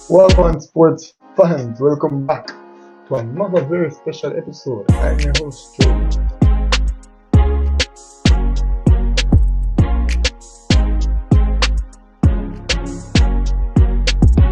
Welcome, sports fans. Welcome back to another very special episode. I'm your host, Joe.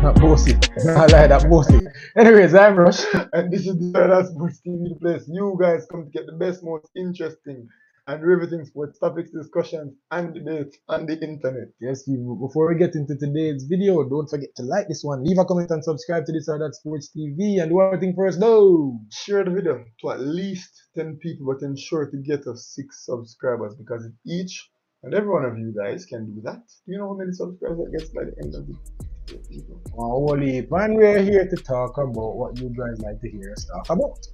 Not bossy. I like that bossy. Anyways, I'm Rush, and this is the Third Sports TV, the place you guys come to get the best, most interesting, and riveting sports topics, discussions, and debates on the internet. Yes, before we get into today's video, don't forget to like this one, leave a comment, and subscribe to this Third Sports TV. And do everything for us, no! Share the video to at least 10 people, but ensure to get us 6 subscribers, because if each and every one of you guys can do that, do you know how many subscribers that gets by the end of the video? Holy, man, we're here to talk about what you guys like to hear us talk about.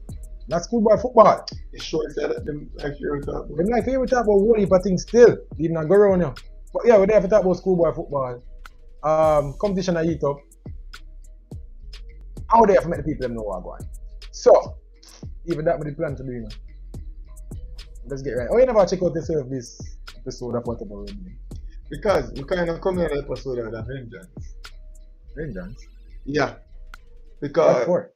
That's schoolboy football. It's sure that them like you talk about. Them like you talk about whole heap of things still, even not go around here. But yeah, we're there to talk about schoolboy football. Competition I heat up. Out there to make the people them know what I'm going. So, even that with the plan to do, you know. Let's get right. Oh, you never check out yourself this episode of whatever we're doing. Because we kind of come here an episode of that vengeance. Vengeance? Yeah. Because what for?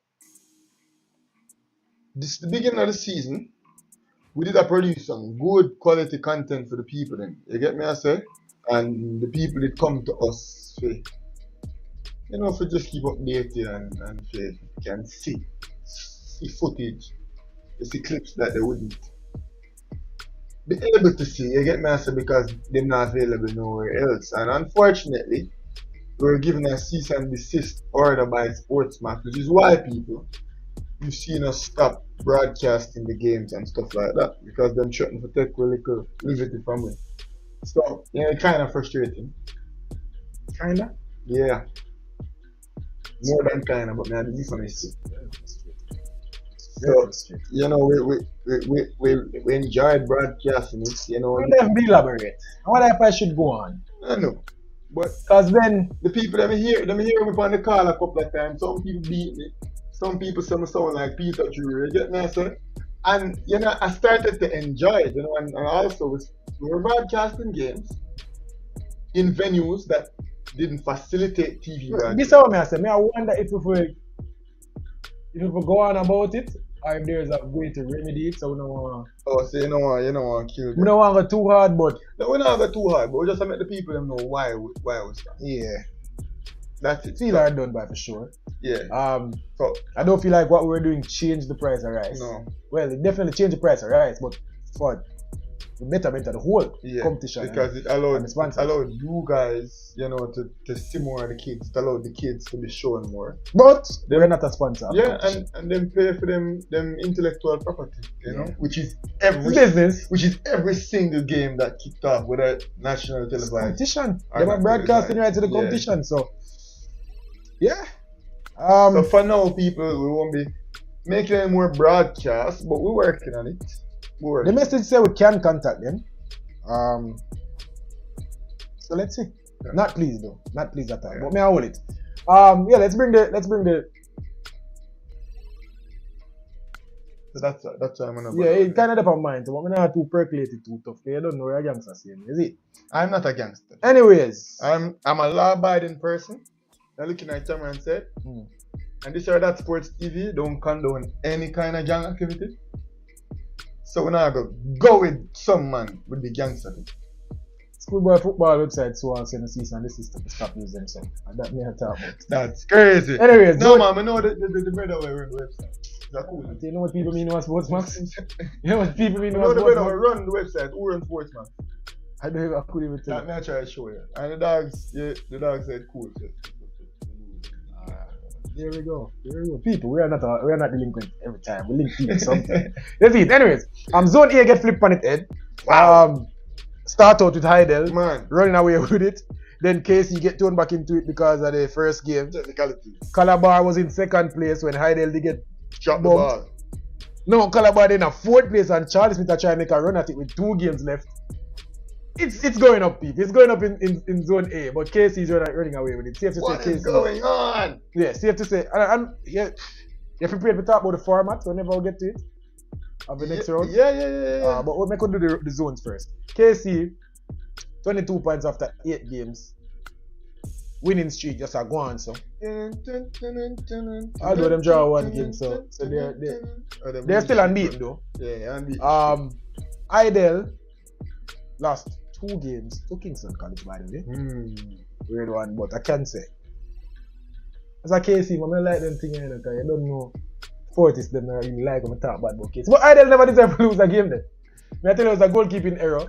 This the beginning of the season, we did produce some good quality content for the people then. You get me I say? And the people that come to us for, you know, for just keep updated and for can see footage, see clips that they wouldn't be able to see, you get me I say, because they're not available nowhere else. And unfortunately, we were given a cease and desist order by Sportsmax, which is why people you've seen us stop broadcasting the games and stuff like that, because them threaten to take a little liberty from me. So, yeah, kind of frustrating. Kinda? Yeah. More than kinda, but man, this one is so, you know, we enjoyed broadcasting it, you know. Let me elaborate. What if I should go on? I know. But because then the people that hear me on the call a couple of times, some people beat me. Some people say me sound like Peter Drury, you get me, I say? And, you know, I started to enjoy it, you know, and also we were broadcasting games in venues that didn't facilitate TV broadcasting. This is what I say, I wonder if we go on about it, or if there's a way to remedy it, so we don't want to... Oh, so you don't want to kill them? We don't want to go too hard, but... No, we don't go too hard, but we just make the people them know why we start. Yeah. That's it. Feel hard done by for sure. Yeah. So I don't feel like what we're doing changed the price of rice. No. Well, it definitely changed the price of rice, but for the betterment of the whole competition. Because it allowed you guys, you know, to see more of the kids. It allowed the kids to be shown more. But they're not a sponsor. Yeah, and then pay for them intellectual property, you know, which is every single game that kicked off with a national television. Competition. They were broadcasting right to the competition, so. Yeah. So for now, people, we won't be making any more broadcasts, but we're working on it. The message says we can contact them. So let's see. Yeah. Not pleased though. Not pleased at all. Yeah. But may I hold it. Yeah, let's bring the. So that's why I'm gonna. Yeah, it's kind of up on mind. So I'm not too percolated too tough. You don't know you're a gangster, is it? I'm not a gangster. Anyways, I'm a law-abiding person. Now looking at camera and said, and this or that sports TV don't condone any kind of gang activity. So we're not gonna go with some man with the gangster thing. Schoolboy football website so I'll send a cease and desist to stop using themselves. And that may have talk about. That's crazy. Anyways, no man, I know the brother will run the website. Is that cool? You know what people mean about Sportsmax? You know what people mean about Sportsmax? The brother will run the website. Who runs Sportsmax? I don't even could even tell. Let me try to show you. And the dogs said cool. There we go. People, we are not delinquent every time. We link people something. That's it. Anyways, Zone A get flipped on its head. Wow. Start out with Heidel, running away with it. Then Casey get thrown back into it because of the first game. Technicality. Calabar was in second place when Heidel did get dropped the ball. No, Calabar in a fourth place and Charlie Smith are trying to make a run at it with 2 games left. It's going up, people. It's going up in Zone A, but Casey is running away with it. Safe to say Casey. What is going on? Yeah, safe to say. And yeah, If you prepared to talk about the format, so never get to it. Of the next round. Yeah. But we could do the zones first. KC, 22 points after 8 games. Winning streak just a go on, so. Although them draw one game, so they're still unbeaten though. Yeah, unbeaten. Idle lost 2 games to Kingston College, by the way. Weird one, but I can say. As a KC, I like them things, because you don't know. Fortis them I really like when I talk about KC. But Idle never deserve to lose a game then. I tell you it was a goalkeeping error.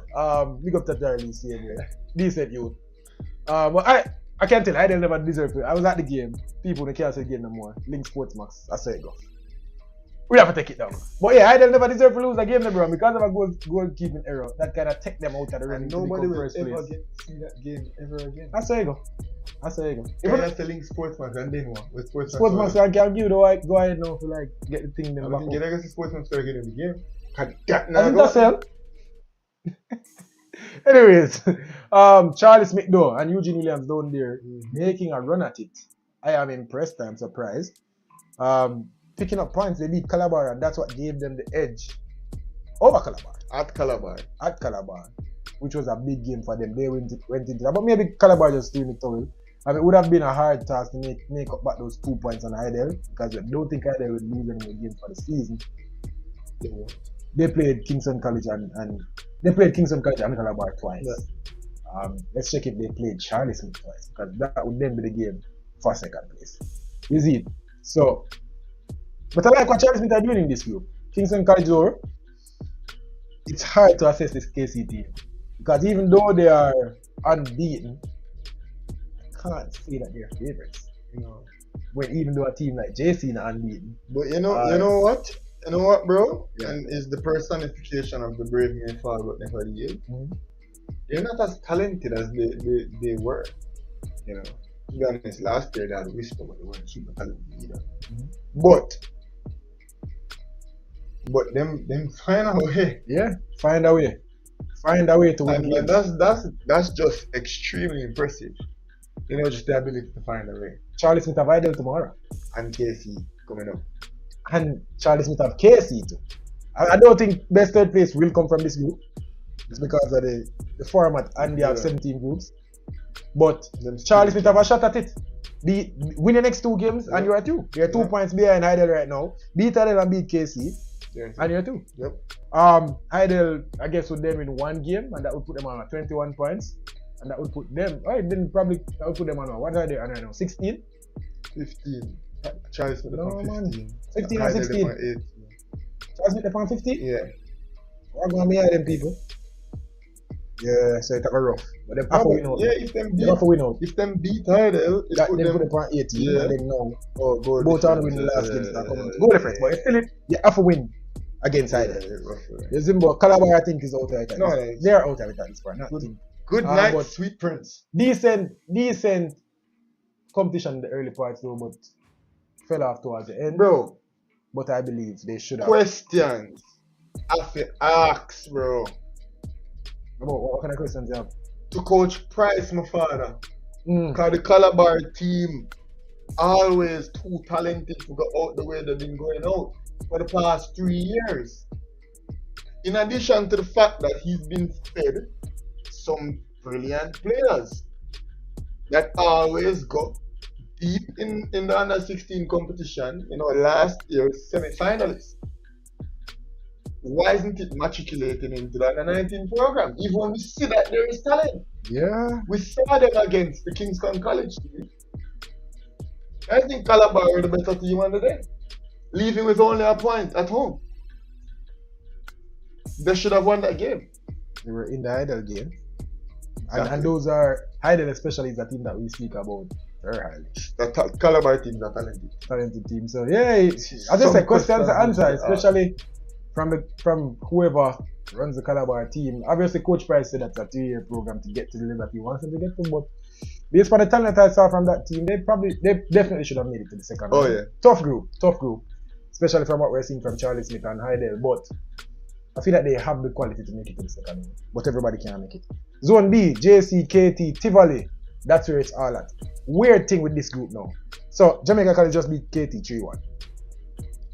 Big up to Charlie anyway. Decent youth. But I can't tell, Idle never deserve to. I was at the game. People they can't say the game no more. Link Sports Max, I say it go. We have to take it down. But yeah, Idle never deserve to lose a game, bro, because of a goalkeeping error. That kind of take them out of the running. Nobody will ever see that game ever again. I say it go. If I have to link Sportsman and then what? With Sportsman, so I can give you the right, go ahead now to like get the thing then back up. Get against Sportsman start getting the game. Anyways, Charlie Smith though and Eugene Williams down there making a run at it. I am impressed. I'm surprised. Picking up points, they beat Calabar, and that's what gave them the edge over Calabar. At Calabar, which was a big game for them. They went into that, but maybe Calabar just doing it towel. I mean, it would have been a hard task to make up back those 2 points on Idle, because I don't think Idle would lose any more games for the season. They played Kingston College and Calabar twice. Yeah. Let's check if they played Charlie Smith twice, because that would then be the game for second place. You see it? So, but I like what Charlie Smith are doing in this group. Kingston College though, it's hard to assess this KC team, because even though they are unbeaten, I can't say that they're favorites. When even though a team like JC not unbeaten. But you know what, bro? Yeah. And is the personification of the brave men fall but never yield. They're not as talented as they were. To be honest, last year they had a whisper, but they weren't super talented either. But them find a way. Yeah, find a way to win. And that's just extremely impressive. Just the ability to find a way. Charlie Smith have Idle tomorrow. And KC coming up. And Charlie Smith have KC too. I don't think best third place will come from this group. It's because of the format and they have 17 groups. But Charlie Smith have a shot at it. Win the next 2 games and you're at 2. You're 2 points behind Idle right now. Beat Idle and beat KC. And you're 2. Yep. Idle, I guess, would then win 1 game, and that would put them on 21 points. And that would put them, that would put them on what are they on right now? 16? 15. Charlie Smith on 15. 15 or 16? Charlie Smith on 15? Yeah. We're going to be at them people. Yeah, so it's a rough. But them have to win out. Yeah, if them beat Idle, they put them on 18. Yeah. And then now, go both are win the last games that come. Go different, but it's still you have to win against Idle. The Zimbo, Calabar I think is out of it. No, they're out of it at this point. Good night, Sweet Prince. Decent competition in the early parts though, but fell off towards the end. Bro. But I believe they should have. Questions. I have to ask, bro. What kind of questions you have? To Coach Price, my father. Because the Calabar team always too talented to go out the way they've been going out for the past 3 years. In addition to the fact that he's been fed some brilliant players that always go deep in the under 16 competition, last year's semi-finalists. Why isn't it matriculating into the under 19 program? Even when we see that there is talent. Yeah. We saw them against the Kingston College team. I think Calabar were the better team on the day, leaving with only a point at home. They should have won that game. They were in the Idle game. Exactly. And those are, Idle especially is the team that we speak about very highly. The Calabar team is a talented team. So yeah, I just say questions to answer, especially from whoever runs the Calabar team. Obviously, Coach Price said that's a 2-year program to get to the level that he wants them to get to, but based on the talent I saw from that team, they definitely should have made it to the second round. Yeah. Tough group, especially from what we're seeing from Charlie Smith and Idle, but I feel that they have the quality to make it to the second round, but everybody can't make it. Zone B, JC, KT, Tivoli, that's where it's all at. Weird thing with this group now. So Jamaica College just beat KT 3-1.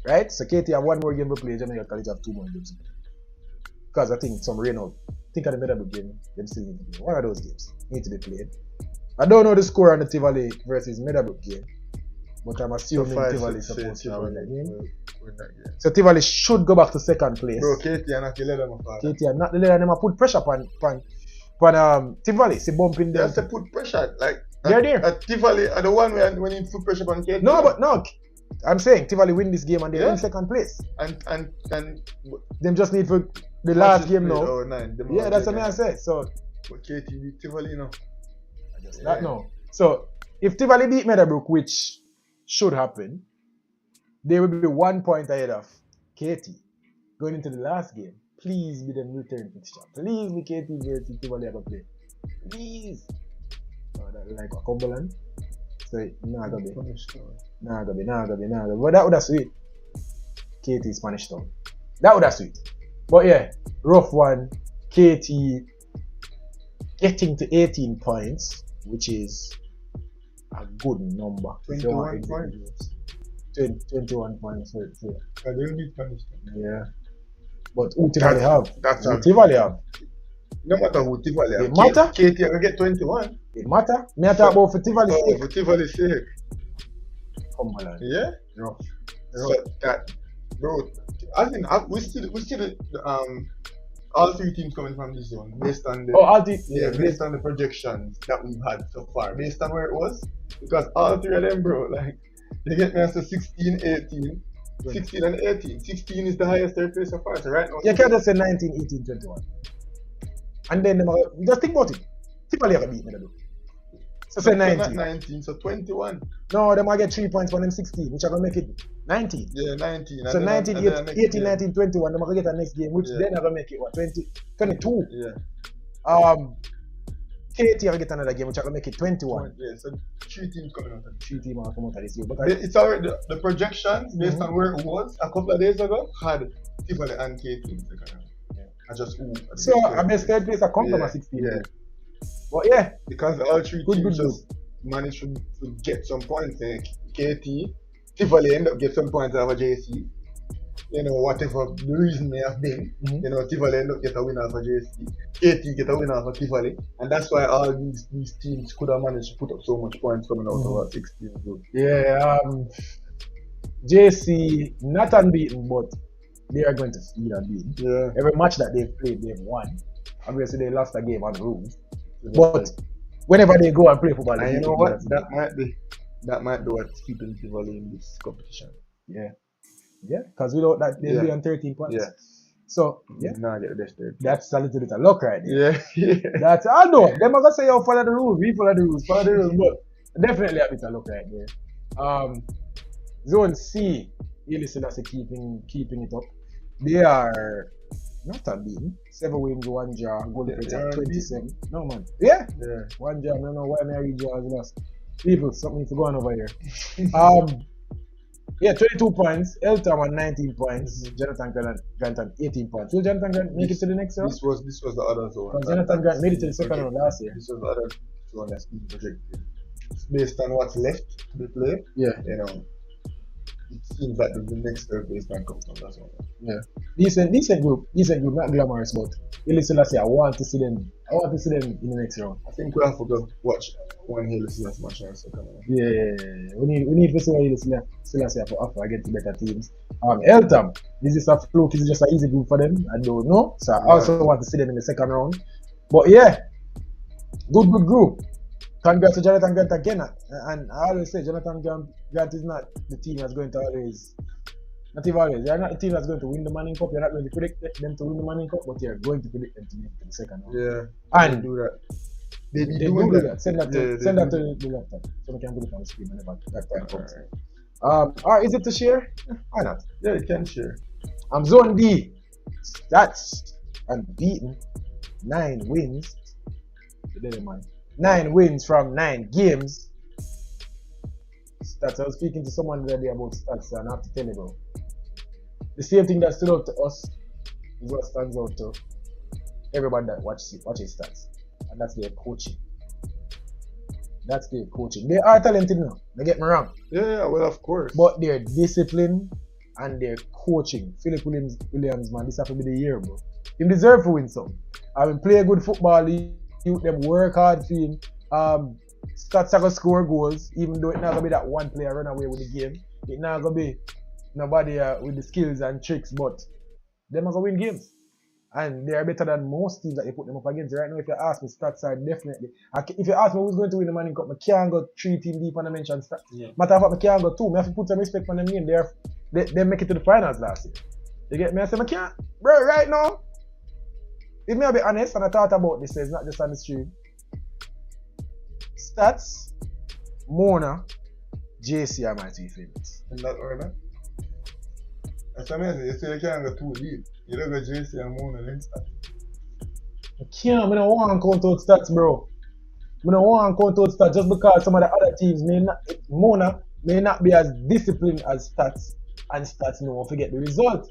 Right? So KT have one more game to play, Jamaica College have 2 more games. Because I think some rain out. Think of the Meadowbrook game, them still need to play. One of those games need to be played. I don't know the score on the Tivoli versus Meadowbrook game, but I'm assuming Tivoli is supposed to win that game. So Tivoli should go back to second place. Bro, KT are not the leader, my father. KT are not the leader, and them put pressure upon Tivoli. See bumping them. That's to put pressure. Like they're there. Tivoli are the one when you put pressure on KT. No, but no. I'm saying Tivoli win this game and they're in second place. And them just need for the last game now. Oh, 9. Yeah, that's what I say. So but KT beat Tivoli, you know. That no. So if Tivoli beat Meadowbrook, which should happen, they will be 1 point ahead of KT going into the last game. Please be them return fixture. Please be KT versus Tivoli ever play. Please. Oh, that like a Cumberland. So nah gonna be. Nah gonna be. But that would have sweet. KT Spanish Town. That would have sweet. But yeah, rough one. KT getting to 18 points, which is a good number. 21 points. 21 points. They will be punished. Yeah. But who Tivoli have? That's who Tivoli have. No matter who Tivoli have. It matter? KT will get 21. It matter? Me talk about for Tivoli sake. For Tivoli sake. Cumberland. Yeah? Rough. So that, bro, I think we see all 3 teams coming from this zone based on the based on the projections that we've had so far, based on where it was, because all 3 of them, bro, like they get me as a 16, 18, 16 and 18. 16 is the highest third place so far. So right now, you can't just say 19, 18, 21. And then just think about it. Tivoli have a beat Meadowbrook. So say 19. Not 19, so 21. No, they might get 3 points for them 16, which are going to make it 19. Yeah, 19. So 19, 18, 19, 21, they're going to get the next game, which then are going to make it, what, 20, 22? Yeah. KT are get another game, which are going to make it 21. Yeah, so 3 teams coming out. 3 teams are coming out of this year. But it's already, the projections, based on where it was a couple of days ago, had Tivoli and KT in the second round. I just so I best third place I come from a 16. Yeah. But yeah, because all 3 teams just managed to get some points. KT, Tivoli end up get some points out of JC. You know, whatever the reason may have been, you know, Tivoli end up get a win out of JC. KT get a win out of Tivoli, and that's why all these teams could have managed to put up so much points coming out of our 16 group. Yeah, JC not unbeaten, but they are going to be unbeaten. Yeah. Every match that they've played, they've won. Obviously, they lost a game on the rules. But whenever they go and play football, and you know what? That might be what's keeping Tivoli in this competition. Yeah. Yeah, because without that, they'll be on 13 points. Yeah. So, yeah. Now get the best third. That's a little bit of luck right there. Yeah. That's, I know. Them are going to say, oh, follow the rules. We follow the rules. But definitely a bit of luck right there. Zone C, Haile Selassie keeping it up. They are not unbeaten. 7 wins, 1 draw, goal difference at 27. No man. Yeah. 1 draw. I don't know why my draw has lost. People, something to go on over here. Yeah, 22 points. Eltham on 19 points. Jonathan Grant on 18 points. Will Jonathan Grant make it to the next round? This was the other zone. Jonathan Grant made it to the second round last year. This was the other zone that's been projected. Based on what's left to be played, you know, it seems like the next third place can come from that one. Yeah. Decent group, not glamorous, but Haile Selassie, I want to see them in the next round. I think we have to go watch one Haile Selassie match in the second round. Yeah. We need to see Haile Selassie for against better teams. Eltham, this is a fluke, is it just an easy group for them? I don't know. So I also want to see them in the second round. But yeah, good group. Congrats to Jonathan Grant again, and I always say Jonathan Grant is not the team that's going to always, not even always, they're not the team that's going to win the Manning Cup. You're not going to predict them to win the Manning Cup, but you're going to predict them to make it to the second round. Yeah, and they do that. They do that. Send that to the laptop so we can put it on the screen whenever that time comes. Alright, is it to share? Why not? Yeah, you can share. Zone D. That's unbeaten. 9 wins. 9 wins from 9 games. Stats. I was speaking to someone the other day about stats, and I have to tell you, bro. The same thing that stood out to us is what stands out to everybody that watches stats, and that's their coaching. They are talented now. Don't get me wrong. Yeah, well, of course. But their discipline and their coaching. Philip Williams, man, this has to be the year, bro. He deserve to win some. I mean, play good football, you them work hard for him. Stats are going to score goals, even though it's not going to be that one player run away with the game. It's not going to be nobody with the skills and tricks, but them are going to win games. And they are better than most teams that you put them up against. Right now, if you ask me, stats are definitely. If you ask me who's going to win the Manning Cup, I can't go 3 teams deep and I mention stats. Yeah. Matter of fact, I can't go 2. I have to put some respect on them name. They make it to the finals last year. You get me? I say, I can't. Bro, right now, if me a be honest, and I thought about this, it's not just on the stream. Stats, Mona, JC are my 2 favorites. In that order? That's amazing. You say you can't go 2 deep. You don't go JC and Mona and Stats. I don't want to count out stats, bro. I don't want to count out stats just because some of the other teams Mona may not be as disciplined as stats, and stats know how to get the result.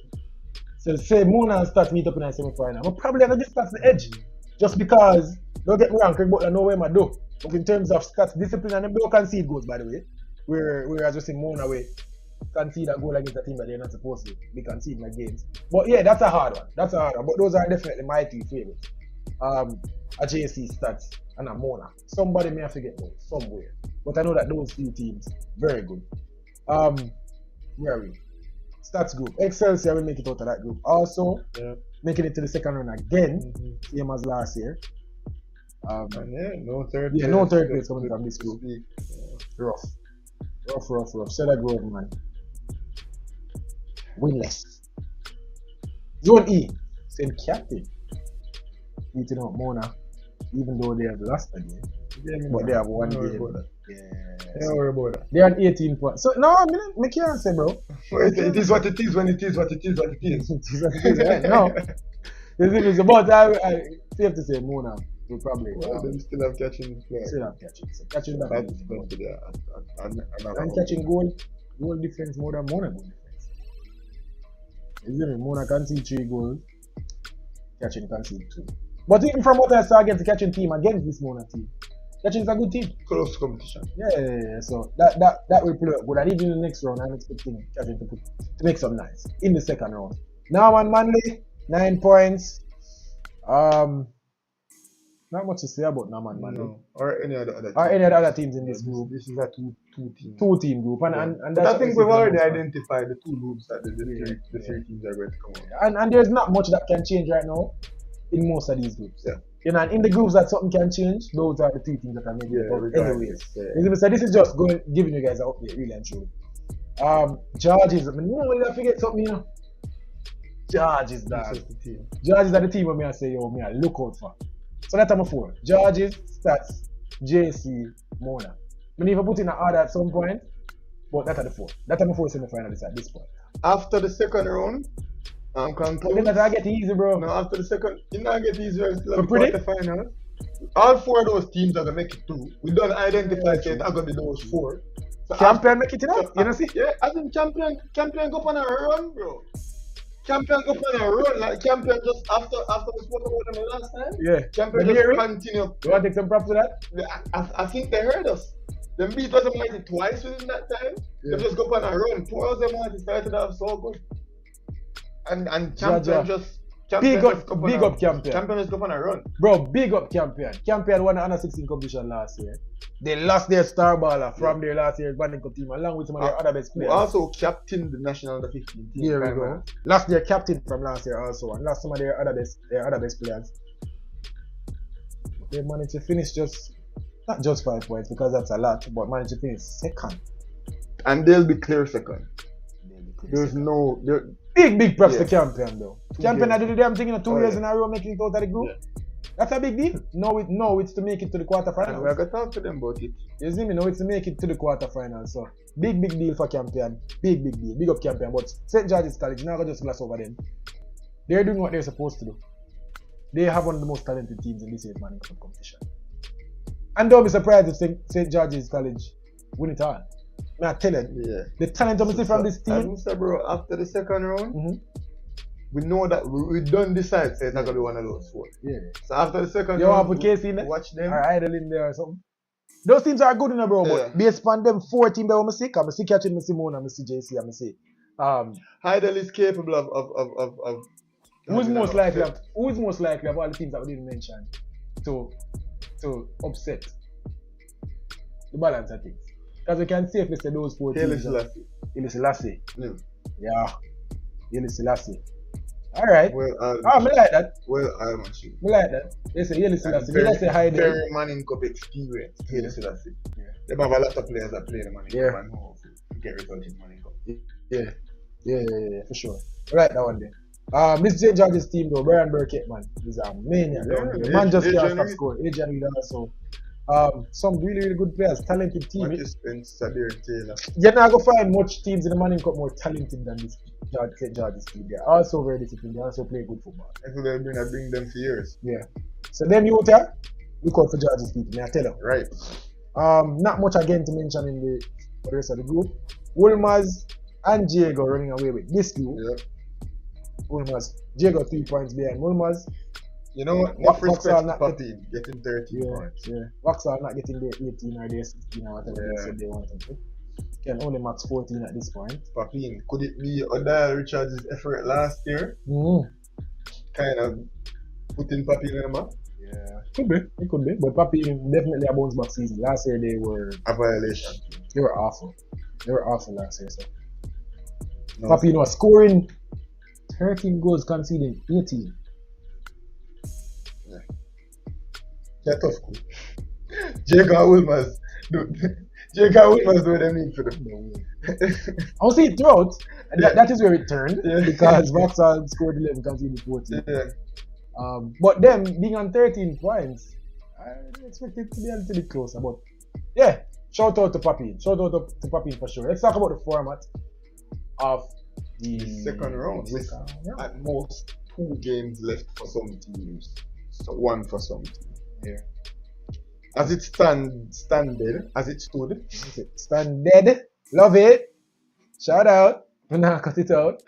So say Mona and stats meet up in a semi-final. But probably going to give stats the edge. Just because, don't get me wrong, Craig Butler know where I do. But in terms of stats discipline, and them don't concede goals, by the way. Whereas just in Mona way, concede a goal against a team that they're not supposed to be conceding against. But yeah, that's a hard one. But those are definitely my 2 favorites. A JC stats and a Mona. Somebody may have to get those somewhere. But I know that those 2 teams, very good. Where are we? Stats group. Excelsior will make it out of that group. Also, making it to the second round again, same as last year. No third place. No third place coming from this group. Rough. Cedar Grove, man. Winless. Zone E. St. Captain. Beating out Mona, even though they have lost again. But they have one game. Don't worry about that. They're on 18 points. So, no, I can't say, bro. It is what it is when it is what it is what it is. It is what it is, right? No. It's about, I have to say, Mona will probably. Well, they still have catching. Still have catching. So catching that. That's going to be and catching goal difference more than Mona goal difference. You see me? Mona can see 3 goals. Catching can see 2. But even from what I saw against the catching team, against this Mona team, catching is a good team. Close competition. Yeah. So that will play good. And even in the next round, I'm expecting catching to make some nice in the second round. Now on Monday, 9 points. Not much to say about Naman Monday. No. Or any other teams in this group. This is a two-team. 2-team group. And but I think we've already identified the 2 groups that the 3 teams are going to come out. And there's not much that can change right now in most of these groups. Yeah. You know, and in the groups that something can change, those are the 2 teams that are making it out anyways. Yeah. So this is just giving you guys an update, really and truly. Georges, I forget something, you know. Georges, dog. Georges are the team where I say, yo, I look out for. So that's number 4. Georges, Stats, JC, Mona. I need to put in an order at some point, but that's at the 4. That's number 4 semi-finalists at this point. After the second round, conclude. That get easy, bro. No, after the second, it not get easier. Still have the final. All 4 of those teams are gonna make it through. We don't identify it's not gonna be those 4. So champion make it enough. You know see? Yeah, I think champion go on a run, bro. Champion go on a run. Like champion just after we spoke about them last time. Yeah. Champion just continue. You want to take some props for that? I think they heard us. Them beat was Mighty twice within that time. Yeah. They just go on a run. 4 of them Mighty started off so good. And champion just big up champion. Champion just go on a run. Bro, big up champion. Champion won the under 16 competition last year. They lost their star baller from their last year's Banding Cup team along with some of their other best players. Also captained the national under 15 team. Here we go. Lost their captain from last year also and lost some of their other best players. They managed to finish not just 5 points because that's a lot, but managed to finish second. And they'll be clear second. Big props to champion though. Champion I did the damn thing in 2 years in a row making it out of the group. Yeah. That's a big deal. No, it's to make it to the quarterfinals. We're gonna talk to them about it. You see me? No, it's to make it to the quarterfinals. So big deal for champion. Big deal. Big up champion. But St. George's College, now gonna just glass over them. They're doing what they're supposed to do. They have one of the most talented teams in this year's Manning Cup competition. And don't be surprised if St. George's College win it all. I tell you, the talent I'm seeing from this team. Bro, after the second round, we know that we don't decide say it's not gonna be one of those 4. Yeah. So after the second round, you want to put Casey in there? Watch them. Or Idle in there or something. Those teams are good enough, bro. But based on them 4 teams that I'm sick catching, I see Mona, I see JC, I see Heidel is capable of who's most likely of all the teams that we didn't mention to upset the balance of things? Because we can safely say those 4 teams. Haile Selassie. Yeah. Haile Selassie. Alright. Well, I like that. Well, I'm actually. I like that. They say Haile Selassie. They say Heidel. Very Manning Cup experience. Haile Selassie. Yeah. They have a lot of players that play the Manning Cup and who get results in Manning Cup. Yeah, for sure. Right, that one there. This J. George's team though, Brian Burkett, man, is a maniac. The man just can't stop scoring. Adrian Reed also. Some really good players, talented team. You're not going to find much teams in the Manning Cup more talented than this St. George's team. They're also very disciplined. They also play good football. That's what they've been bring them for years. Yeah. So them Utah, look out for George's people. May I tell you? Right. Not much again to mention in the rest of the group. Wolmers and Diego running away with this group. Yeah. Wolmers. Diego 3 points behind Wolmers. You know what? Vauxhall not getting 13 points. Yeah. Vauxhall not getting their 18 or their 16 or whatever they said they wanted to. Can only max 14 at this point. Papin, could it be Odile Richards' effort last year? Kind of putting Papin in the map? Yeah. It could be. But Papin definitely a bounce back season. Last year they were a violation. They were awful. Last year. So. No. Papin was scoring 13 goals, conceding 18. That's tough. Jacob Wilmers do what they need for them. I'll see it throughout. And that is where it turned. Because Vauxhall scored 11, conceded 14. But them being on 13 points, I expect it to be a little bit closer. But yeah, shout out to Papin. Shout out to Papin for sure. Let's talk about the format of the second round. With at most 2 games left for some teams. So 1 for some teams. Yeah. As it stood. Love it. Shout out. Nah, cut it out.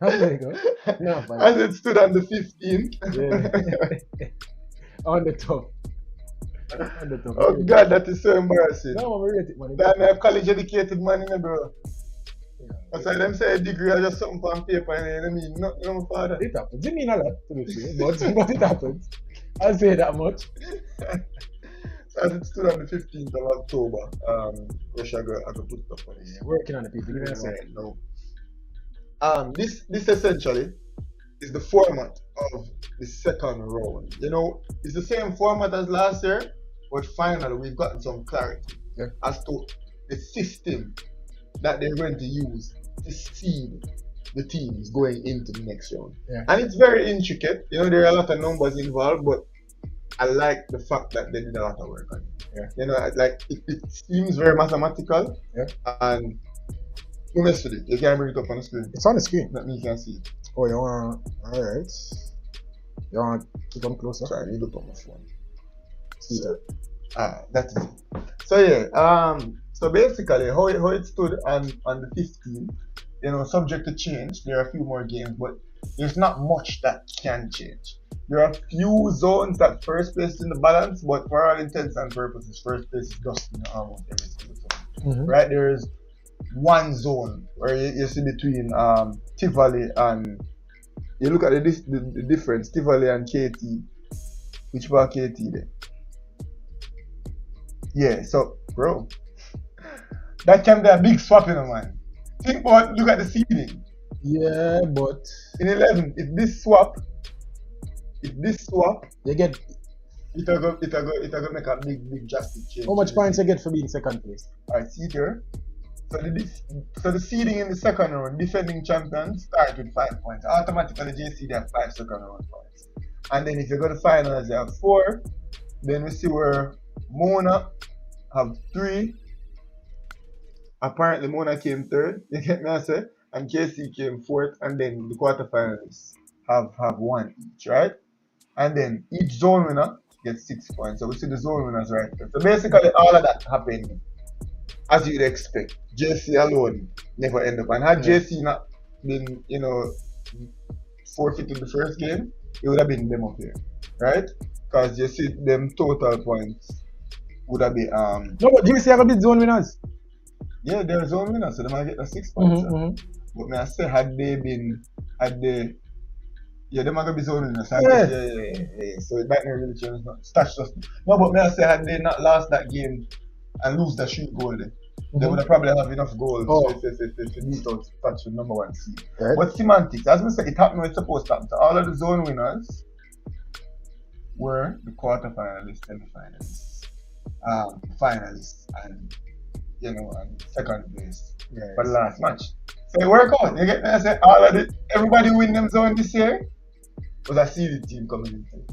How did it go? No, as it stood on the 15th. Yeah. On the top. Oh God, that is so embarrassing. No, I'm rate it, man. That I have college educated man in it, bro. That's why them say a degree is just something on paper and I mean nothing, you know, my father. It happens. It means a lot to be true, but it happens. I'll say that much. So as it stood on the 15th of October, Russia I could put it up on it. Yeah, working on it, people. Give me a second. No. This essentially is the format of the second round. You know, it's the same format as last year, but finally we've gotten some clarity as to the system that they're going to use to seed the teams going into the next round. Yeah. And it's very intricate. You know, there are a lot of numbers involved, but I like the fact that they did a lot of work on it. Yeah. You know, like it seems very mathematical. Yeah. And who messed with it? You can't bring it up on the screen. It's on the screen. That means you can see it. Oh, you want? Alright. You want to come closer? Sorry, you look on my phone. See that? That's it. So yeah, so basically how it stood on the 15th, you know, subject to change. There are a few more games, but there's not much that can change. There are a few zones that first place is in the balance, but for all intents and purposes, first place is just in almost every single zone. Right? There is one zone where you see between Tivoli and you look at the difference, Tivoli and KT. Which part KT there? Yeah, so bro, that can be a big swap, you know, man. Think about, look at the seeding. Yeah, but in 11, if this swap, you get it'll go make a big drastic change. How much points you get for being second place? Alright, see here. So the seeding in the second round, defending champions start with 5 points. Automatically JC they have 5 second round points. And then if you go to finals, they have 4. Then we see where Mona have 3. Apparently Mona came 3rd, you get me I say? And KC came 4th, and then the quarterfinalists have 1 each, right? And then each zone winner gets 6 points. So we see the zone winners right there. So basically all of that happened as you'd expect. JC alone never end up. And had JC not been, you know, forfeited the first game, it would have been them up here. Right? Because you see them total points would have been No, but JC have a bit zone winners. Yeah, they're zone winners, so they might get the 6 points. But me I say, had they, yeah, they might be zone winners. So So it might not really change. Stats just no, but me I say, had they not lost that game and lose the shoot goal, they would have probably have enough goals to beat out touch the number 1 seed. Right. But semantics, as we say, it happened when it's supposed to happen. So all of the zone winners were the quarterfinalists, semi-finalists, finalists, and and second place for the last match. So it worked out. You get me? I say everybody win them zone this year was a seeded team coming into.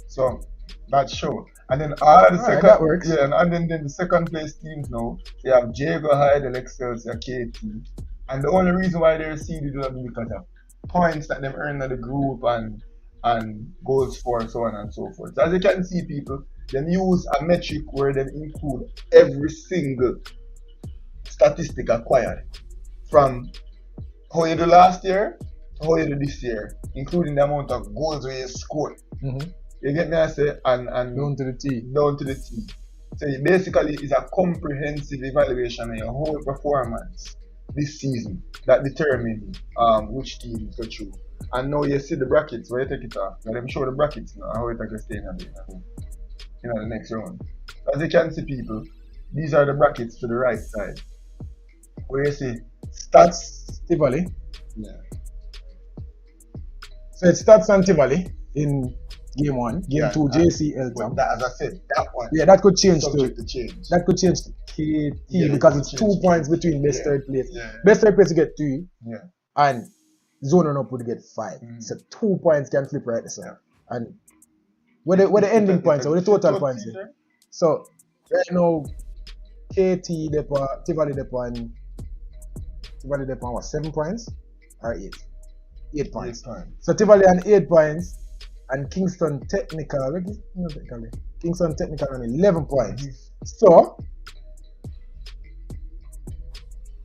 So that's sure. And then all the second that works. Yeah, and then the second place teams now, they have Jago High, Excelsior, KT. And the only reason why they're seeded will be because of points that them earn in the group and goals for, so on and so forth. So as you can see, people, them use a metric where they include every single statistic acquired from how you do last year to how you do this year, including the amount of goals where you scored. You get me? I say, and down to the T. Down to the T. So it basically is a comprehensive evaluation of your whole performance this season that determines which team go through. And now you see the brackets where you take it off. Let them show the brackets now how it can stay in the next round. As you can see, people, these are the brackets to the right side. Where you see stats Tivoli. Yeah. So it's stats and Tivoli in game 1, game 2 JC Eltham. As I said, that one. Yeah, that could change change. That could change to KT because it's 2 points between best third place. Yeah. Best third place you get 3. Yeah. And zone up would get 5. So 2 points can flip right there. And where the ending points or the total points. So right now KT Tivoli Depan was 7 points or 8? 8 points. So Tivoli on 8 points and Kingston Technical on 11 points. So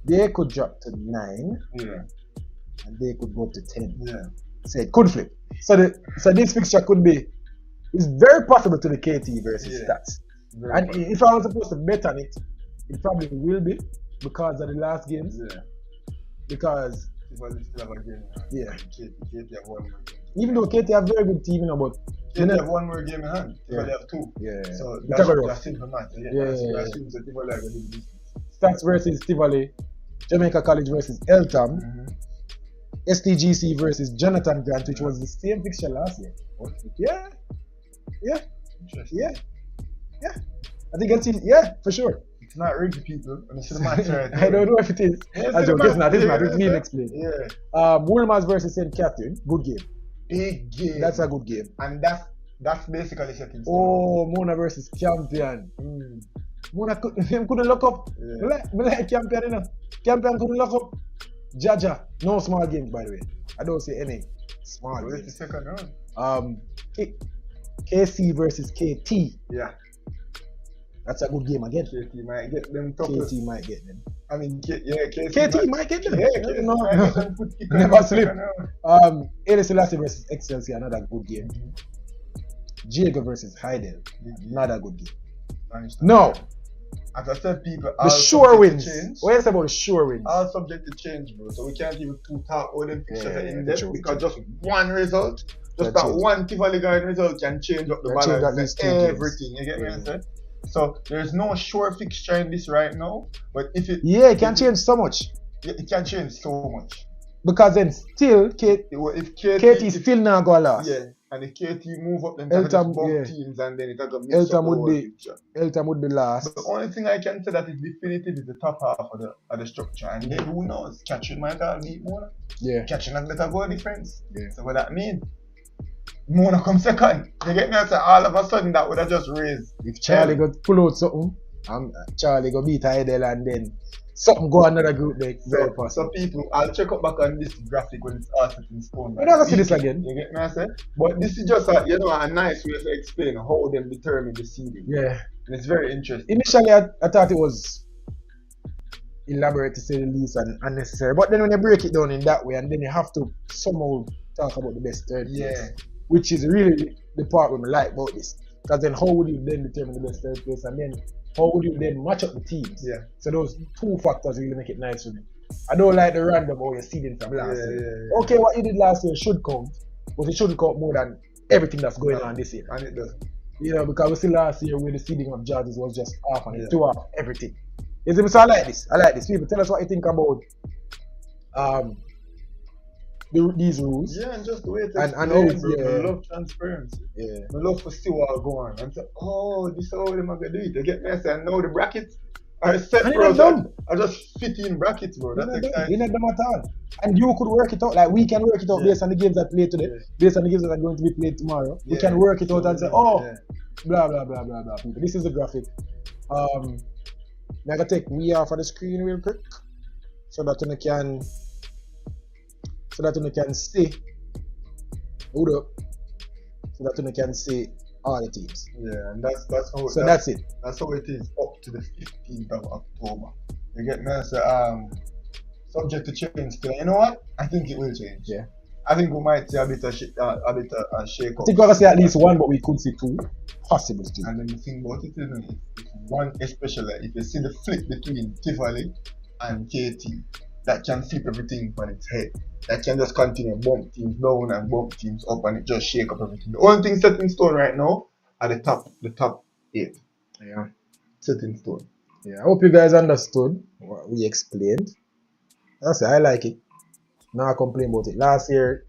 they could drop to 9 and they could go to 10. So it could flip. So this fixture could be, it's very possible to the KT versus Stats. And if I was supposed to bet on it, it probably will be because of the last games. Because still have a game. KT have one more game. Even though KT have very good team, but KT have one more game in hand. Tivoli have 2. So that's simple math. Stats versus Tivoli, Jamaica College versus Eltham, Stgc versus Jonathan Grant, which was the same fixture last year. I think LT, for sure. It's not rigged, people. I don't know if it is. It's not. It's being explained. Woolmans versus St. Catherine, good game. Big game. That's a good game. And that's basically setting. Mona versus Champion. Mona couldn't look up. Me like Champion, you know. Champion couldn't look up. Jaja, no small games, by the way. I don't see any small games. It's the second round. KC versus KT. Yeah. That's a good game again. KT might get them. KT might get them. I mean, KT might get them. Yeah, Never sleep. Haile Selassie versus Excelsior, another good game. Jago versus Heidel, another good game. No. As I said, people, the sure wins. What is about the sure wins? All subject to change, bro. So we can't even talk all them pictures in depth because just one result, just that one Tivoli Garden result can change up the balance of everything. You get what I'm saying? So there's no sure fixture in this right now, but if it it can change so much. It can change so much because then still KT still not go last. Yeah, and if KT move up, then Eltham teams, and then it will mix up the whole picture. Eltham would be last. But the only thing I can say that is definitive is the top half of the structure, and then who knows? Catching might have beat Mona. Catching has better goal difference. So what that mean? Mona come second. You get me? I say all of a sudden that would have just raised. If Charlie go pull out something, Charlie go beat Heidel, and then something go another group there. Very possible. So people, I'll check up back on this graphic when it's all set in stone. We're not gonna see this again. You get me? I say, but this is just a nice way to explain how them determine the seeding. Yeah, and it's very interesting. Initially, I thought it was elaborate to say the least and unnecessary, but then when you break it down in that way, and then you have to somehow talk about the best third place. Which is really the part we like about this. Because then how would you then determine the best third place? And then how would you then match up the teams? Yeah. So those two factors really make it nice for me. I don't like the random or you're seeding from last year. Yeah. Okay, what you did last year should count, but it shouldn't count more than everything that's going on this year. And it does. You know, because we see last year where the seeding of judges was just off and it threw off everything. So I like this. I like this. People, tell us what you think about these rules. Yeah, and just the way to and explain, bro. I love transparency. Yeah. I love to see what go on. And say, oh, this is how them are going to do it. They get me and say, I know the brackets are set, bro. I just fit in brackets, bro. That's exciting. You're not done at all. And you could work it out. Like, we can work it out based on the games that play today, based on the games that are going to be played tomorrow. We can work it out and say, blah, blah, blah, blah, blah. People. This is the graphic. I'm going to take me off of the screen real quick so that you can see. Hold up. So that you can see all the teams. Yeah, and that's how. So that's it. That's how it is up to the 15th of October. You get me? So subject to change. Still, you know what? I think it will change. Yeah. I think we might see a bit of shake up. I think we're gonna see at least one, but we could see two. Possible too. And then the thing about it is, if one, especially if you see the flip between Tivoli and KT, that can flip everything on its head. That can just continue bump teams down and bump teams up, and it just shake up everything. The only thing set in stone right now are the top 8. Yeah. Set in stone. Yeah. I hope you guys understood what we explained. I like it. Now I complain about it. Last year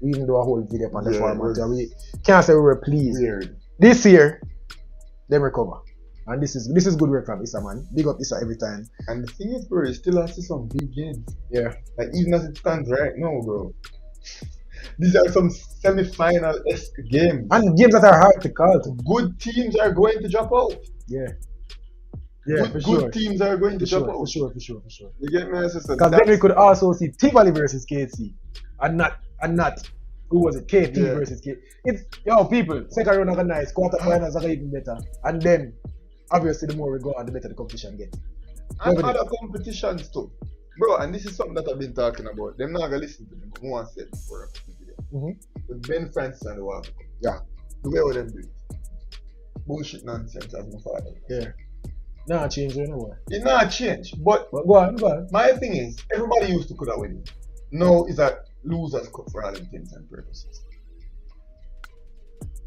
we didn't do a whole video on the format. We can't say we were pleased. Weird. This year, them recover. And this is good work from Issa, man. Big up Issa every time. And the thing is, bro, you still have to see some big games. Yeah. Like, even as it stands right now, bro. These are some semi-final-esque games. And games that are hard to call. Good teams are going to drop out. Yeah. Yeah, good teams are going to drop out. For sure. You get me? Because then we could also see Tivoli versus KC. And not who was it? KT versus KT. It's, people, second round are nice, quarterfinals are even better. And then, obviously, the more we go on, the better the competition gets. And other competitions too. Bro, and this is something that I've been talking about. Them not going to listen to them, but I said before a video. With Ben Francis and the World Cup. Yeah. The way them do it. Bullshit nonsense as my father. Yeah. Nah, change anyway. It not change, but go on. My thing is, everybody used to could have win. Now it's a losers cup for all intents and purposes.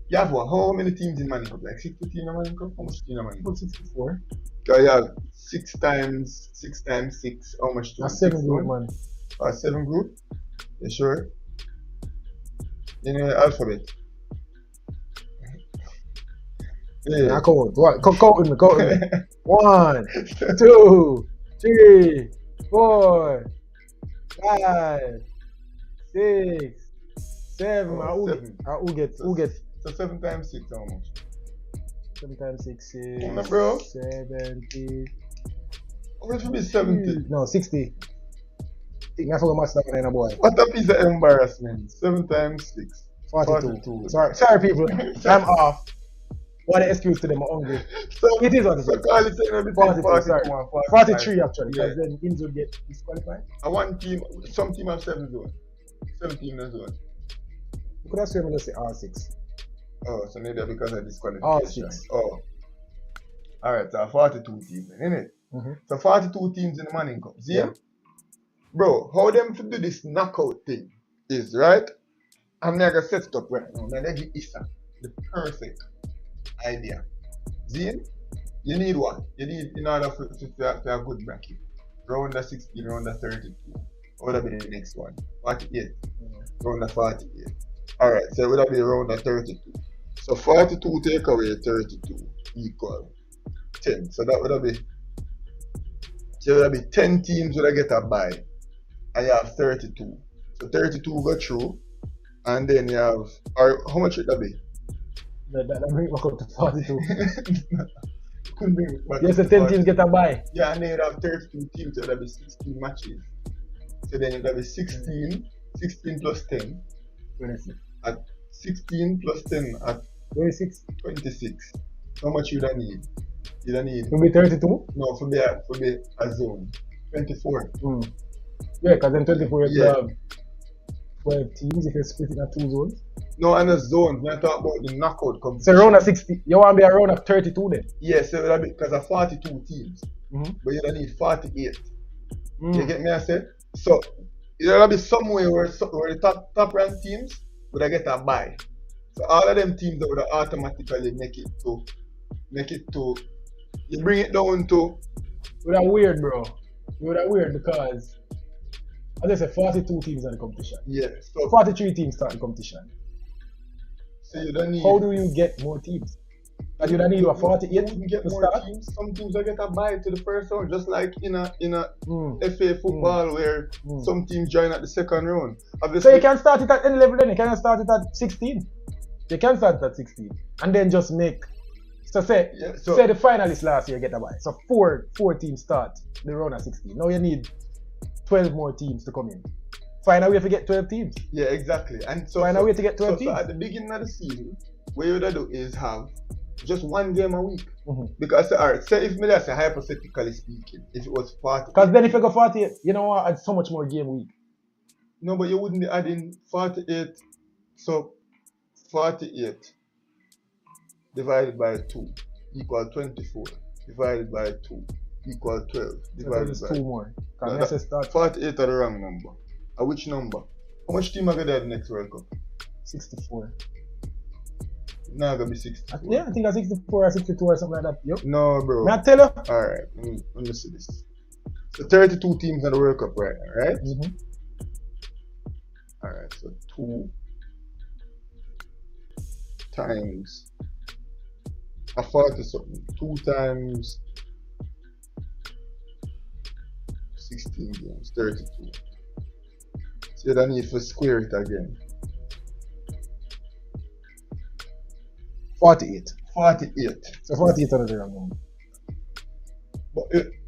You have what? How many teams in Manning Cup? Like 60 teams in Manning Cup? How much teams in Manning Cup? 64. So you have 6 times 6. How much? That's 7 group, man. 7 group? You sure? In the alphabet. Yeah, count with me. 1, 2, 3, 4, 5, 6, 7. Who gets? So 7 times 6, how much? 7 times 6 is bro? 70. What should be 70? No, 60. I forgot much that in a boy. What a piece of embarrassment. 7 times 6. 42. Sorry people. I'm off. What an excuse to them, I'm hungry. So, it is what it is. So call it 43 actually, because then Inns will get disqualified. And one team, some team have 7 zones. 7 teams in a zone. You could have sworn let's say R6. Oh, so maybe because of disqualification. R6. Oh. Alright, so 42 teams then, innit? So 42 teams in the Manning Cup. See? Yeah. Bro, how them to do this knockout thing is, right? I'm not gonna set it up right now. I'm gonna give Issa the perfect idea. Zine, you need what? You need, in order for a good bracket, round of 16, round of 32. What would be the next one? 48. Round of 48. Alright, so it would be round of 32. So 42 take away 32 equal 10. So that would be, 10 teams would get a bye. And you have 32. So 32 go through. And then you have, or how much would that be? That brings back up to 42. Couldn't bring it back. Yes, the 10 teams get a bye. Yeah, and then you have 32 teams, so that'll be 16 matches. So then it'll be 16 plus 10. 26. At 16 plus 10 at 26. How much you don't need? You don't need. Will be 32? No, for be a zone. 24. Yeah, because then 24 you have 12 teams if you split it into 2 zones. No, and the zones. When I talk about the knockout competition. So round of 60. You want to be a round of 32 then? Yeah, so that because of 42 teams. Mm-hmm. But you don't need 48. You get me? I said? So there'll be somewhere where the top ranked teams would get a bye. So all of them teams that would automatically make it to you bring it down to. Would that weird, bro? Would that weird because as I said, 42 teams in the competition. Yeah. So 43 teams start the competition. So you don't need. How do you get more teams? And you don't need a 48 you get more start? teams. Some teams will get a bye to the first round, just like in a FA football where some teams join at the second round. Obviously, so you can start it at any level then, you can start it at 16. You can start it at 16 and then just make say the finalists last year get a bye. So four teams start the round at 16. Now you need 12 more teams to come in. Find a way to get 12 teams. Yeah, exactly. And so find a way to get 12 teams. So at the beginning of the season, what you would do is have just one game a week. Because alright, say if me say hypothetically speaking, if it was 40. Because then if you go 48, you know what, add so much more game week. No, but you wouldn't be adding 48. So 48 divided by 2 equal 24. Divided by 2 equal 12. Divided by 2 more. No, 48 are the wrong number. Which number? How much team are going to have next World Cup? 64. Now gonna be 64. Yeah, I think I'm 64 or 62 or something like that. Yep. No, bro. May I tell you? Alright, let me see this. So 32 teams in the World Cup right now, right? Alright, so 2 times a 40 something. 2 times 16 games, 32. So you don't need to square it again. 48. 48. So 48 are the wrong number. But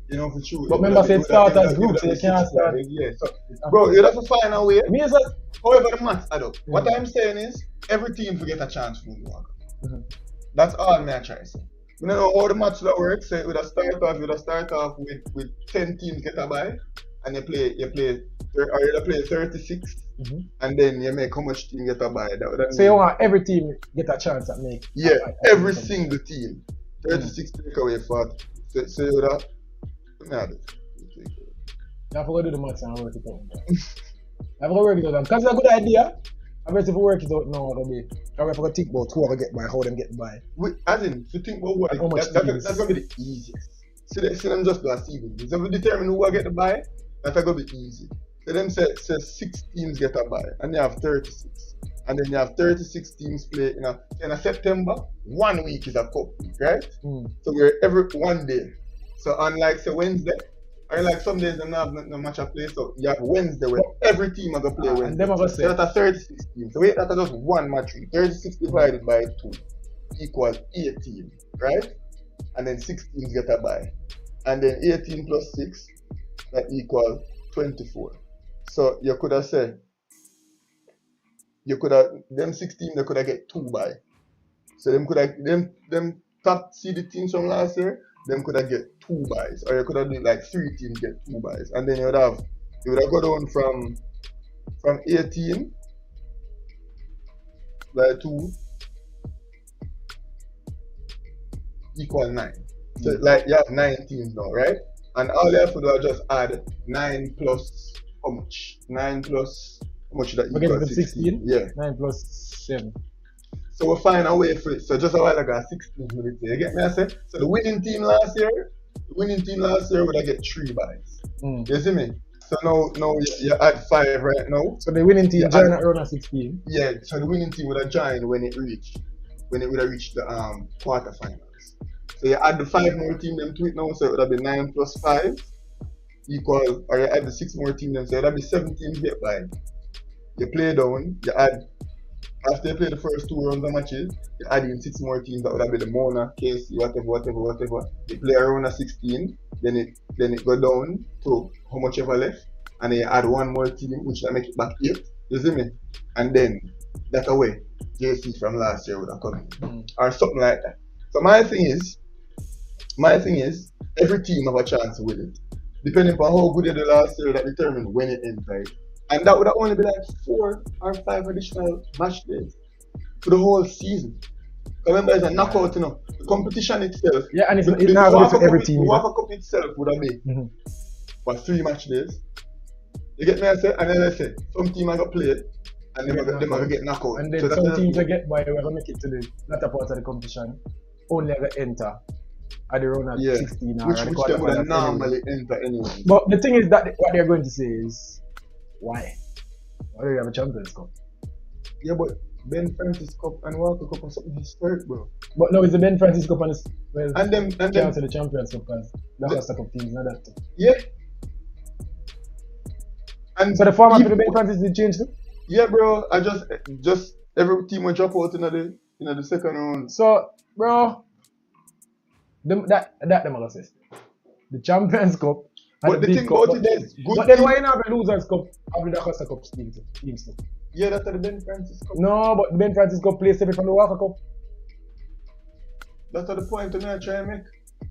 you know for sure. But remember, say it start as groups, so you can't start. Yeah, so, bro, you have to find a way. However, the maths add up. What I'm saying is, every team will get a chance to win. That's all I'm trying to say. We don't know how the match that works. So with a start off with 10 teams get a bye, and you play 36, and then you make how much team get a bye. So you want every team get a chance at make. Yeah, every single team. 36 take away 40. So you would have. You have to do the maths and work it out. I have to work it out. Because it's a good idea. I bet if we work it out now, it'll be. I have to think about who I get by, how them get by. As in, if you think about what that's going to be the easiest. See them just last season. So if we determine who I get the buy, that's going to be easy. So them say 6 teams get a buy, and you have 36. And then you have 36 teams play in a September. 1 week is a cup week, right? So we're every 1 day. So unlike say Wednesday, or like some days they don't have no match to play, so you have Wednesday where every team are going to play Wednesday. And them are going to say that's a 36 teams. So wait, that's just 1 match week. 36 divided by 2 equals 18, right? And then 6 teams get a bye. And then 18 plus 6, that equals 24. So you could have said, them 16 they could have get 2 bye. So them could have, them top seeded teams from last year, them could have get 2 buys. Or you could have done like 3 teams get 2 buys. And then you would have go down from 18 by 2 equal 9. So like you have 9 teams now, right? And all you have to do is just add 9 plus how much? 9 plus how much that equals 16? Yeah. 9 plus 7. So we'll find a way for it. So just a while ago, 16 minutes. You get me? I say? So the winning team last year would have get 3 buys. You see me? So now you add 5 right now. So the winning team joined at round 16. Yeah, so the winning team would have joined when it would have reached the quarterfinals. So you add the 5 more team them to it now, so it would have been 9 plus 5 equal, or you add the 6 more team them, so it would have been 7 teams get by. You play down, you add, after you play the first 2 rounds of matches, you add in 6 more teams, that would have been the Mona, KC, whatever. You play around 16, then it go down to how much ever left, and then you add 1 more team, which will make it back 8, you see me? And then, that away, JC from last year would have come in, or something like that. So my thing is, every team have a chance to win it. Depending on how good you did last year, that determines when it ends, right? And that would only be like 4 or 5 additional match days to the whole season. Remember, it's a knockout, you know. The competition itself. Yeah, and it's not going to every team. The Walker Cup itself would have been what 3 match days. You get me? I say, and then I say, some team I got played, and they might get knockout. And then so some teams will get by the way, going to make it to the latter part of the competition. Only ever enter at the round of 16 or which they would normally enter anyway. But the thing is that what they're going to say is, why? Why do you have a Champions Cup? Yeah, but Ben Francis Cup and Walker Cup are something historic, bro. But no, it's the Ben Francis Cup and them to the Champions Cup because the Costa Cup teams not that too. Yeah. And so the format for the Ben Francis did change too? Yeah, bro. I just every team will drop out in the second round. So, bro, that them all says the Champions Cup. But the thing about it is good. But then why not have a Losers Cup after the Costa Cup teams too? Yeah, that's the Ben Francis Cup. No, but the Ben Francis Cup plays separate from the Walker Cup. That's the point I try to make.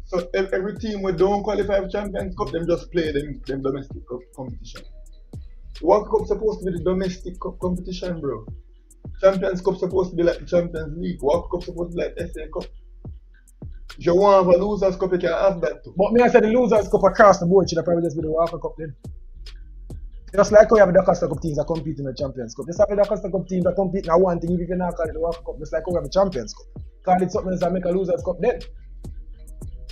So every team who don't qualify for Champions Cup, them just play them domestic competition. Walker Cup supposed to be the domestic cup competition, bro. Champions Cup supposed to be like the Champions League. Walker Cup supposed to be like FA Cup. If you want to have a Losers Cup, you can have that too. But me I said the Losers Cup across the board should probably just be the Walker Cup then. Just like how you have the Costa Cup teams that compete in the Champions Cup. Just have the Costa Cup teams that compete in one thing, even if you not call it the Walker Cup. Just like how we have the Champions Cup. Call it something else and make a Losers Cup then.